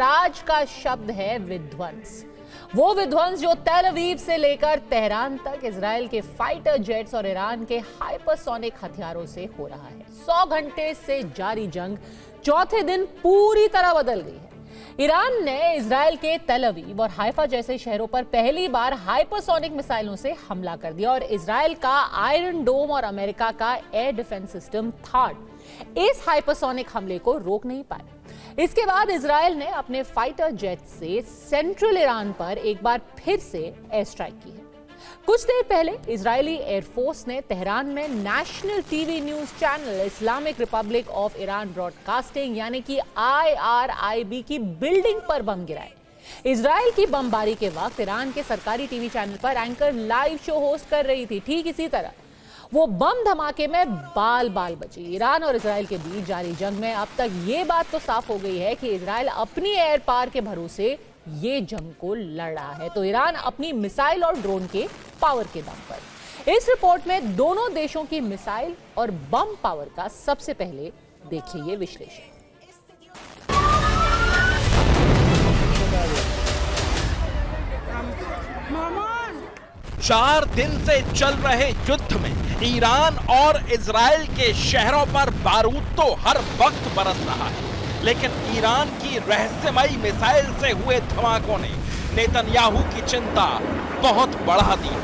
और आज का शब्द है विध्वंस। वो विध्वंस जो तेल अवीव से लेकर तेहरान तक इजराइल के फाइटर जेट्स और ईरान के हाइपरसोनिक हथियारों से हो रहा है। 100 घंटे से जारी जंग चौथे दिन पूरी तरह बदल गई है। ईरान ने इजराइल के तेल अवीव और हाइफा जैसे शहरों पर पहली बार हाइपरसोनिक मिसाइलों से हमला कर दिया और इजराइल का आयरन डोम और अमेरिका का एयर डिफेंस सिस्टम थाड इस हाइपरसोनिक हमले को रोक नहीं पाए। इसके बाद इजराइल ने अपने फाइटर जेट से सेंट्रल ईरान पर एक बार फिर से एयर स्ट्राइक की है। कुछ देर पहले इजरायली एयरफोर्स ने तेहरान में national TV news channel Islamic Republic of Iran broadcasting यानी कि IRIB की बिल्डिंग पर बम गिराए। इजराइल की बमबारी के वक्त ईरान के सरकारी टीवी चैनल पर एंकर लाइव शो होस्ट कर रही थी। ठीक इसी तरह वो बम धमाके में बाल बाल बची। ईरान और इजराइल के बीच जारी जंग में अब तक ये बात तो साफ हो गई है कि इजराइल अपनी एयर पावर के भरोसे ये जंग को लड़ रहा है, तो ईरान अपनी मिसाइल और ड्रोन के पावर के दम पर। इस रिपोर्ट में दोनों देशों की मिसाइल और बम पावर का सबसे पहले देखिए ये विश्लेषण। 4 दिन से चल रहे युद्ध में ईरान और इजराइल के शहरों पर बारूद तो हर वक्त बरस रहा है, लेकिन ईरान की रहस्यमयी मिसाइल से हुए धमाकों ने नेतन्याहू की चिंता बहुत बढ़ा दी।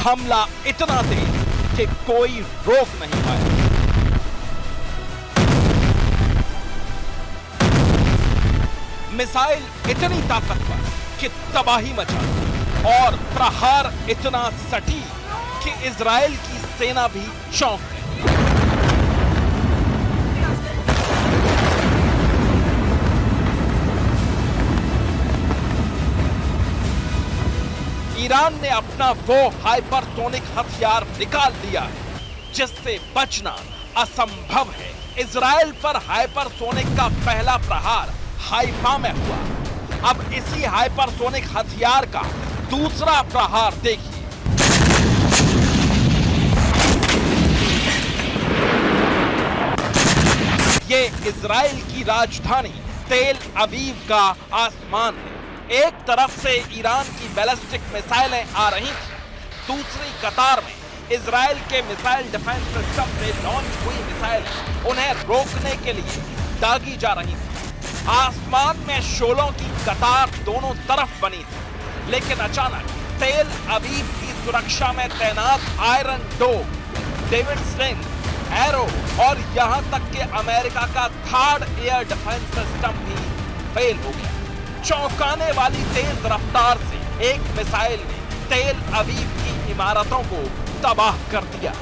हमला इतना तेज कि कोई रोक नहीं पाया। मिसाइल इतनी ताकतवर कि तबाही मचा और प्रहार इतना सटीक कि इजराइल की सेना भी चौंक गई। ईरान ने अपना वो हाइपरसोनिक हथियार निकाल दिया है जिससे बचना असंभव है। इजराइल पर हाइपरसोनिक का पहला प्रहार हाइफा में हुआ। अब इसी हाइपरसोनिक हथियार का दूसरा प्रहार देखिए। ये इजराइल की राजधानी तेल अवीव का आसमान है। एक तरफ से ईरान की बैलिस्टिक मिसाइलें आ रही थी, दूसरी कतार में इजराइल के मिसाइल डिफेंस सिस्टम से लॉन्च हुई मिसाइलें उन्हें रोकने के लिए दागी जा रही थी। आसमान में शोलों की कतार दोनों तरफ बनी थी, लेकिन अचानक तेल अवीव की सुरक्षा में तैनात आयरन डोम, डेविड स्लिंग, एरो और यहां तक कि अमेरिका का थाड एयर डिफेंस सिस्टम भी फेल हो गया। चौंकाने वाली तेज रफ्तार से एक मिसाइल ने तेल अवीव की इमारतों को तबाह कर दिया।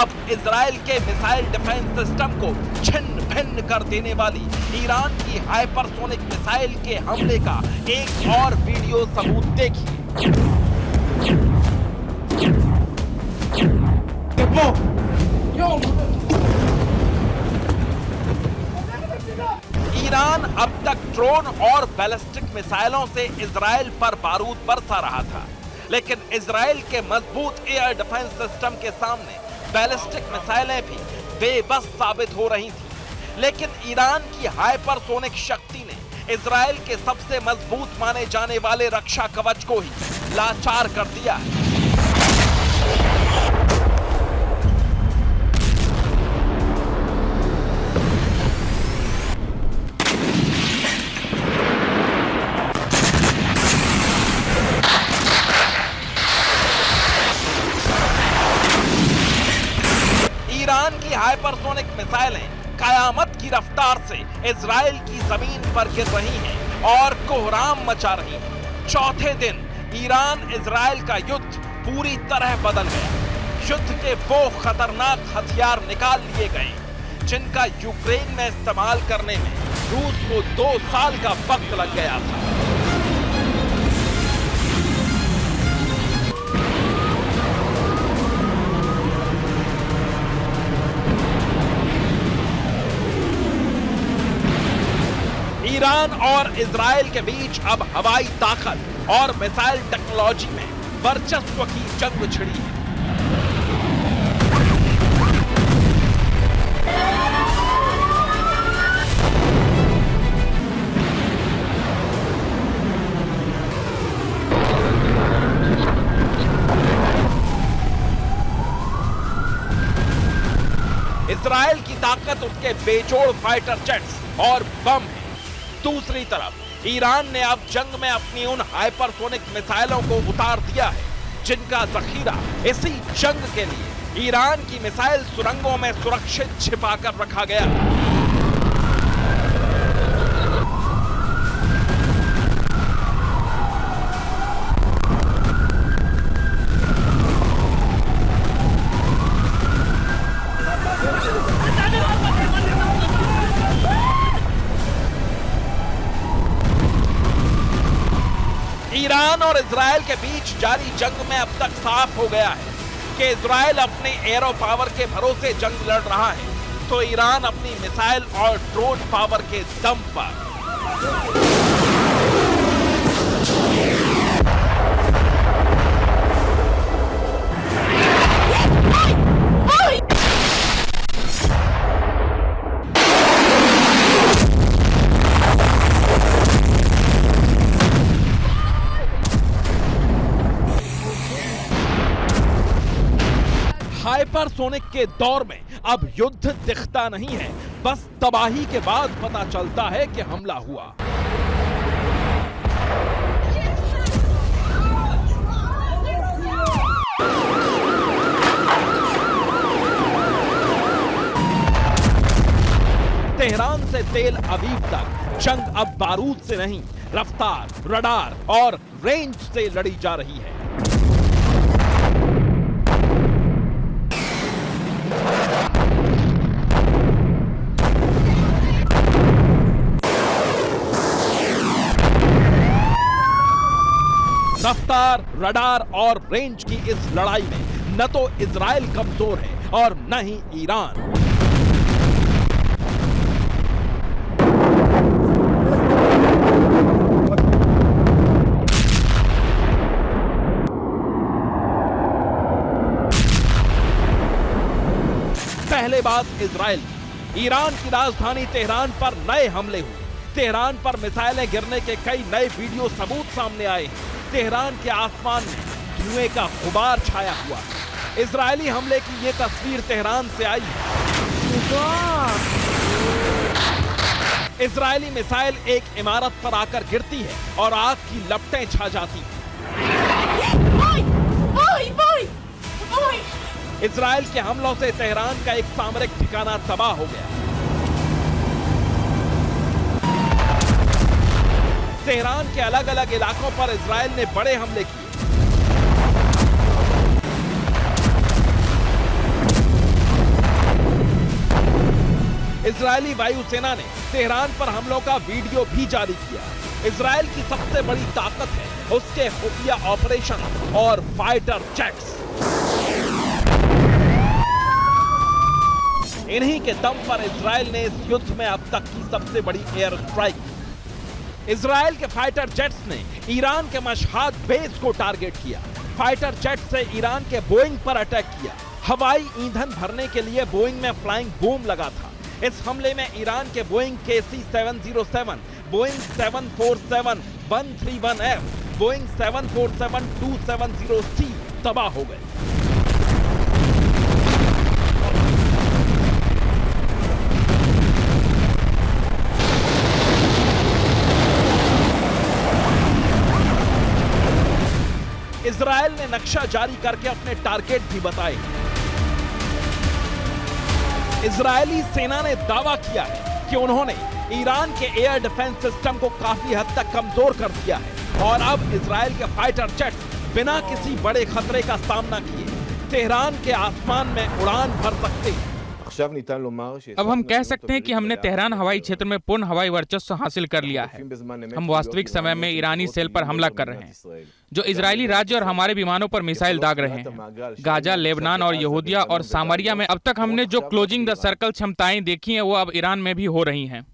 अब इजराइल के मिसाइल डिफेंस सिस्टम को छिन्न भिन्न कर देने वाली ईरान की हाइपरसोनिक मिसाइल के हमले का एक और वीडियो सबूत देखिए। ईरान अब तक ड्रोन और बैलिस्टिक मिसाइलों से इजराइल पर बारूद बरसा रहा था, लेकिन इजराइल के मजबूत एयर डिफेंस सिस्टम के सामने बैलिस्टिक मिसाइलें भी बेबस साबित हो रही थी। लेकिन ईरान की हाइपरसोनिक शक्ति ने इजराइल के सबसे मजबूत माने जाने वाले रक्षा कवच को ही लाचार कर दिया है। ईरान की हाइपरसोनिक मिसाइलें कयामत की रफ्तार से इजराइल की जमीन पर गिर रही हैं और कोहराम मचा रही है। चौथे दिन ईरान इजराइल का युद्ध पूरी तरह बदल गया। युद्ध के वो खतरनाक हथियार निकाल लिए गए जिनका यूक्रेन में इस्तेमाल करने में रूस को 2 साल का वक्त लग गया था। ईरान और इजराइल के बीच अब हवाई ताकत और मिसाइल टेक्नोलॉजी में वर्चस्व की जंग छिड़ी है। इजराइल की ताकत उसके बेजोड़ फाइटर जेट्स और बम है। दूसरी तरफ ईरान ने अब जंग में अपनी उन हाइपरसोनिक मिसाइलों को उतार दिया है जिनका जखीरा इसी जंग के लिए ईरान की मिसाइल सुरंगों में सुरक्षित छिपाकर रखा गया। ईरान और इजराइल के बीच जारी जंग में अब तक साफ हो गया है कि इजराइल अपने एरो पावर के भरोसे जंग लड़ रहा है तो ईरान अपनी मिसाइल और ड्रोन पावर के दम पर। हाइपरसोनिक के दौर में अब युद्ध दिखता नहीं है, बस तबाही के बाद पता चलता है कि हमला हुआ। तेहरान से तेल अवीव तक जंग अब बारूद से नहीं, रफ्तार, रडार और रेंज से लड़ी जा रही है। रफ्तार, रडार और रेंज की इस लड़ाई में न तो इजराइल कमजोर है और न ही ईरान। पहले बात इजराइल, ईरान की राजधानी तेहरान पर नए हमले हुए। तेहरान पर मिसाइलें गिरने के कई नए वीडियो सबूत सामने आए हैं। तेहरान के आसमान में धुएं का गुबार छाया हुआ है। इजरायली हमले की ये तस्वीर तेहरान से आई है। इजरायली मिसाइल एक इमारत पर आकर गिरती है और आग की लपटें छा जाती हैं। इजराइल के हमलों से तेहरान का एक सामरिक ठिकाना तबाह हो गया। तेहरान के अलग अलग इलाकों पर इजराइल ने बड़े हमले किए। इजरायली वायुसेना ने तेहरान पर हमलों का वीडियो भी जारी किया। इजराइल की सबसे बड़ी ताकत है उसके खुफिया ऑपरेशन और फाइटर जेट्स। इन्हीं के दम पर इजराइल ने इस युद्ध में अब तक की सबसे बड़ी एयर स्ट्राइक। इजराइल के फाइटर जेट्स ने ईरान के मशहाद बेस को टारगेट किया। फाइटर जेट से ईरान के बोइंग पर अटैक किया। हवाई ईंधन भरने के लिए बोइंग में फ्लाइंग बूम लगा था। इस हमले में ईरान के Boeing KC-707, Boeing 747-131F, Boeing 747-270C तबाह हो गए। इजराइल ने नक्शा जारी करके अपने टारगेट भी बताए। इजरायली सेना ने दावा किया है कि उन्होंने ईरान के एयर डिफेंस सिस्टम को काफी हद तक कमजोर कर दिया है और अब इजराइल के फाइटर जेट बिना किसी बड़े खतरे का सामना किए तेहरान के आसमान में उड़ान भर सकते हैं। अब हम कह सकते हैं कि हमने तेहरान हवाई क्षेत्र में पूर्ण हवाई वर्चस्व हासिल कर लिया है। हम वास्तविक समय में ईरानी सेल पर हमला कर रहे हैं जो इजरायली राज्य और हमारे विमानों पर मिसाइल दाग रहे हैं। गाजा, लेबनान और यहूदिया और सामरिया में अब तक हमने जो क्लोजिंग द सर्कल क्षमताएं देखी हैं वो अब ईरान में भी हो रही हैं।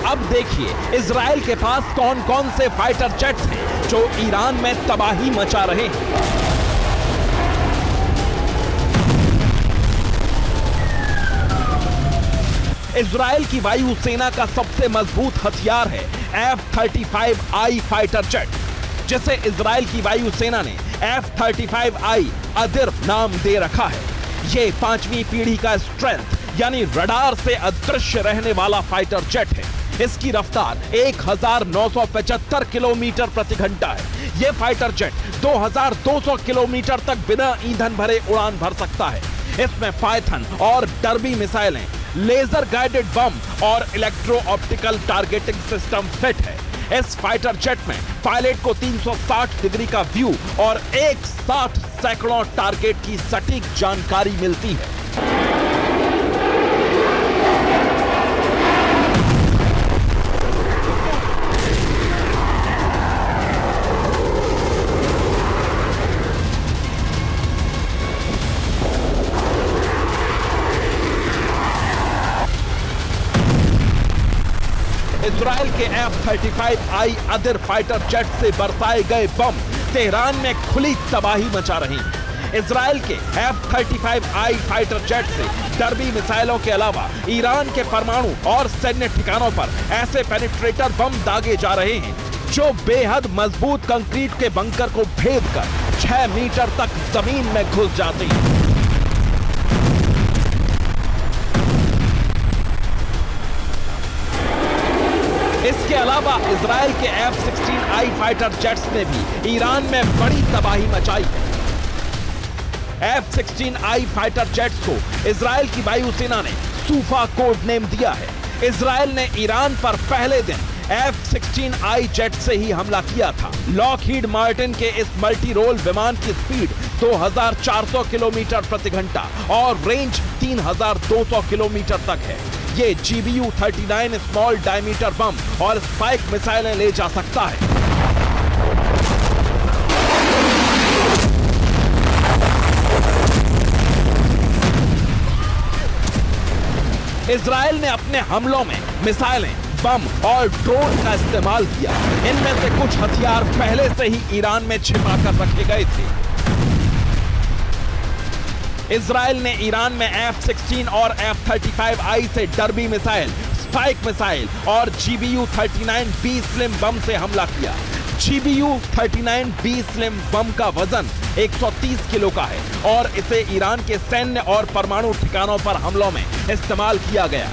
अब देखिए इजराइल के पास कौन कौन से फाइटर जेट्स हैं जो ईरान में तबाही मचा रहे हैं। इजराइल की वायुसेना का सबसे मजबूत हथियार है F-35I फाइटर जेट, जिसे इजराइल की वायुसेना ने F-35I अदिर नाम दे रखा है। ये 5वीं पीढ़ी का स्ट्रेंथ यानी रडार से अदृश्य रहने वाला फाइटर जेट है। इसकी रफ्तार 1975 किलोमीटर प्रति घंटा है। यह फाइटर जेट 2200 किलोमीटर तक बिना ईंधन भरे उड़ान भर सकता है। इसमें पाइथन और डर्बी मिसाइलें, लेजर गाइडेड बम और electro optical targeting system fit है। इस फाइटर जेट में पायलट को 360 डिग्री का व्यू और एक साथ सैकड़ों टारगेट की सटीक जानकारी मिलती है। इजराइल के F-35I अदिर फाइटर जेट से बरसाए गए बम तेहरान में खुली तबाही मचा रहे हैं। इजराइल के F-35I फाइटर जेट से डर्बी मिसाइलों के अलावा ईरान के परमाणु और सैन्य ठिकानों पर ऐसे पेनिट्रेटर बम दागे जा रहे हैं जो बेहद मजबूत कंक्रीट के बंकर को भेद कर 6 मीटर तक जमीन में घुस जाते हैं। इसके अलावा इजराइल के F-16I फाइटर जेट्स ने भी ईरान में बड़ी तबाही मचाई है। F-16I फाइटर जेट्स को इजराइल की वायुसेना ने सूफा कोड नेम दिया है। इजराइल ने ईरान पर पहले दिन F-16I जेट से ही हमला किया था। लॉकहीड मार्टिन के इस मल्टी रोल विमान की स्पीड 2400 किलोमीटर प्रति घंटा और रेंज 3200 किलोमीटर तक है। ये GBU-39 स्मॉल डायमीटर बम और स्पाइक मिसाइलें ले जा सकता है। इजराइल ने अपने हमलों में मिसाइलें, बम और ड्रोन का इस्तेमाल किया। इनमें से कुछ हथियार पहले से ही ईरान में छिपा कर रखे गए थे। इजराइल ने ईरान में F-16 और F-35I से डर्बी मिसाइल, स्पाइक मिसाइल और GBU-39B स्लिम बम से हमला किया। GBU-39B स्लिम बम का वजन 130 किलो का है और इसे ईरान के सैन्य और परमाणु ठिकानों पर हमलों में इस्तेमाल किया गया।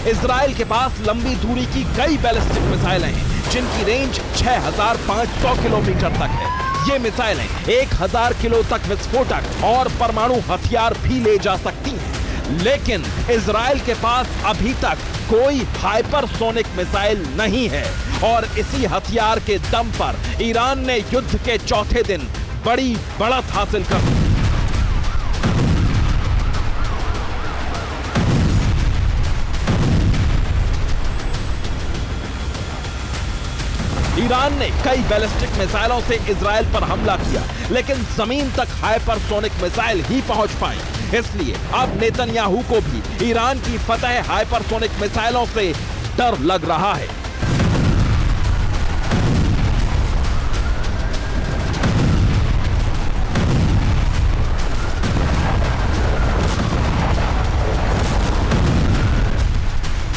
इजराइल के पास लंबी दूरी की कई बैलिस्टिक मिसाइलें हैं जिनकी रेंज 6500 किलोमीटर तक है। ये मिसाइलें 1000 किलो तक विस्फोटक और परमाणु हथियार भी ले जा सकती हैं। लेकिन इजराइल के पास अभी तक कोई हाइपरसोनिक मिसाइल नहीं है और इसी हथियार के दम पर ईरान ने युद्ध के चौथे दिन बड़ी बढ़त हासिल कर ली। ईरान ने कई बैलिस्टिक मिसाइलों से इजराइल पर हमला किया, लेकिन जमीन तक हाइपरसोनिक मिसाइल ही पहुंच पाई। इसलिए अब नेतन्याहू को भी ईरान की फतह हाइपरसोनिक मिसाइलों से डर लग रहा है।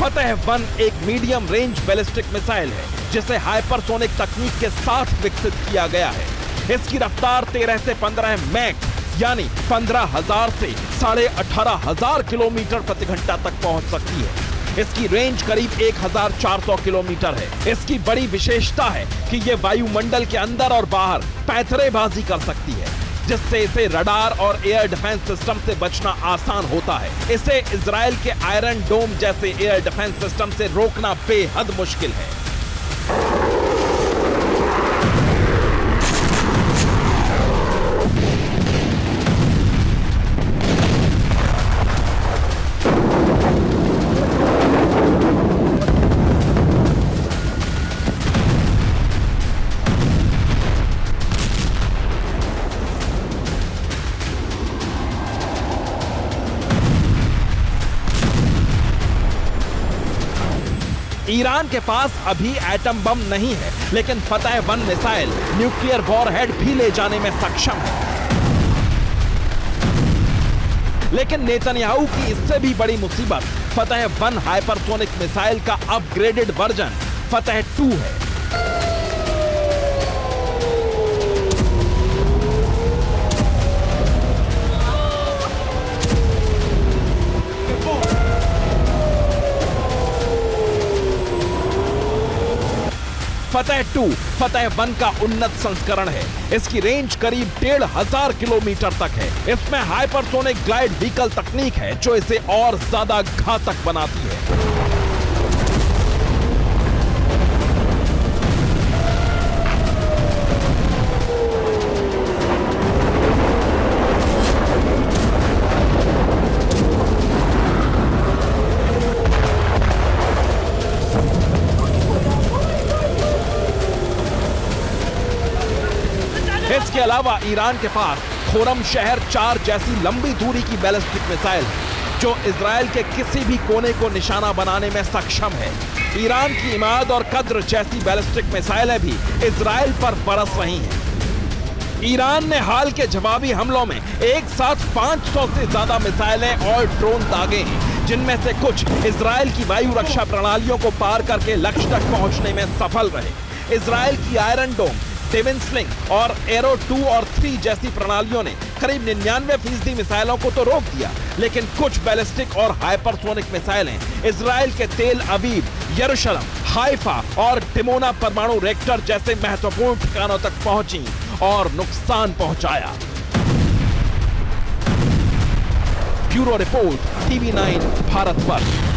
फतह-1 एक मीडियम रेंज बैलिस्टिक मिसाइल है जिसे हाइपरसोनिक तकनीक के साथ विकसित किया गया है। इसकी रफ्तार 13 से 15 मैक यानी 15,000 से 18,500 किलोमीटर प्रति घंटा तक पहुंच सकती है। इसकी रेंज करीब 1,400 किलोमीटर है। इसकी बड़ी विशेषता है कि यह वायुमंडल के अंदर और बाहर पैंतरेबाजी कर सकती है, जिससे इसे रडार और एयर डिफेंस सिस्टम से बचना आसान होता है। इसे इजराइल के आयरन डोम जैसे एयर डिफेंस सिस्टम से रोकना बेहद मुश्किल है। ईरान के पास अभी एटम बम नहीं है, लेकिन फतह-1 मिसाइल न्यूक्लियर वॉरहेड भी ले जाने में सक्षम है। लेकिन नेतन्याहू की इससे भी बड़ी मुसीबत फतह-1 हाइपरसोनिक मिसाइल का अपग्रेडेड वर्जन फतह-2 है। फतह-2 फतह-1 का उन्नत संस्करण है। इसकी रेंज करीब 1,500 किलोमीटर तक है। इसमें हाइपरसोनिक ग्लाइड व्हीकल तकनीक है, जो इसे और ज्यादा घातक बनाती है। इसके अलावा ईरान के पास खुरम शहर 4 जैसी लंबी दूरी की बैलिस्टिक मिसाइल है, जो इजराइल के किसी भी कोने को निशाना बनाने में सक्षम है। ईरान की इमाद और कद्र जैसी बैलिस्टिक मिसाइलें भी इजराइल पर बरस रही हैं। ईरान ने हाल के जवाबी हमलों में एक साथ 500 से ज्यादा मिसाइलें और ड्रोन दागे हैं, जिनमें से कुछ इजराइल की वायु रक्षा प्रणालियों को पार करके लक्ष्य तक पहुंचने में सफल रहे। इजराइल की आयरन डोम, डेविन स्लिंग और एरो 2 और 3 जैसी प्रणालियों ने करीब 99% मिसाइलों को तो रोक दिया, लेकिन कुछ बैलिस्टिक और हाइपरसोनिक मिसाइलें इजराइल के तेल अवीव, यरूशलेम, हाइफा और डिमोना परमाणु रिएक्टर जैसे महत्वपूर्ण ठिकानों तक पहुंची और नुकसान पहुंचाया। ब्यूरो रिपोर्ट, TV9 भारत पर।